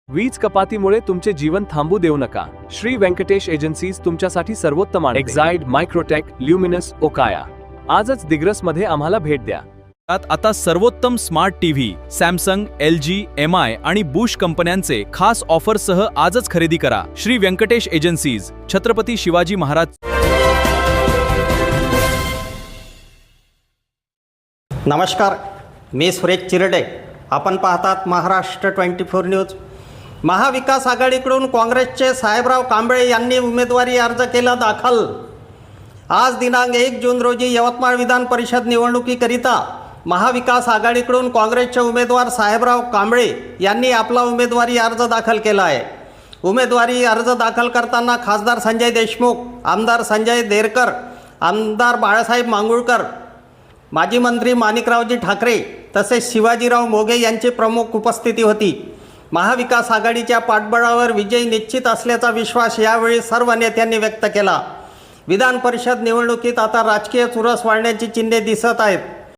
वीज कपातीमुळे तुमचे जीवन थांबू देऊ नका. श्री व्यंकटेश एजन्सीज तुमच्यासाठी सर्वोत्तम आणते. एक्झाइड, मायक्रोटेक, ल्युमिनस, ओकाया. आजच दिग्रस मध्ये आम्हाला भेट द्या. आता सर्वोत्तम smart TV Samsung, LG, MI आणि बुश कंपन्यांचे खास ऑफरसह आजच खरेदी करा. श्री व्यंकटेश एजन्सीज, छत्रपती शिवाजी महाराज. नमस्कार, मी सुरेश चिरडे. आपण पाहतात महाराष्ट्र 24 न्यूज. महाविकास आघाडीकडून काँग्रेसचे साहेबराव कांबळे यांनी उमेदवारी अर्ज केला दाखल. आज दिनांक 1 जून रोजी यवतमाळ विधान परिषद निवडणुकीकरिता महाविकास आघाडीकडून काँग्रेसचे उमेदवार साहेबराव कांबळे यांनी आपला उमेदवारी अर्ज दाखल केला आहे. उमेदवारी अर्ज दाखल करताना खासदार संजय देशमुख, आमदार संजय देरकर, आमदार बाळासाहेब मांगुळकर, माजी मंत्री माणिकरावजी ठाकरे तसेच शिवाजीराव मोघे यांची प्रमुख उपस्थिती होती. महाविकास आघाडीच्या पाठबळावर विजय निश्चित असल्याचा विश्वास यावेळी सर्व नेत्यांनी व्यक्त केला. विधान परिषद निवडणुकीत आता राजकीय चुरस वाढण्याची चिन्हे दिसत आहेत.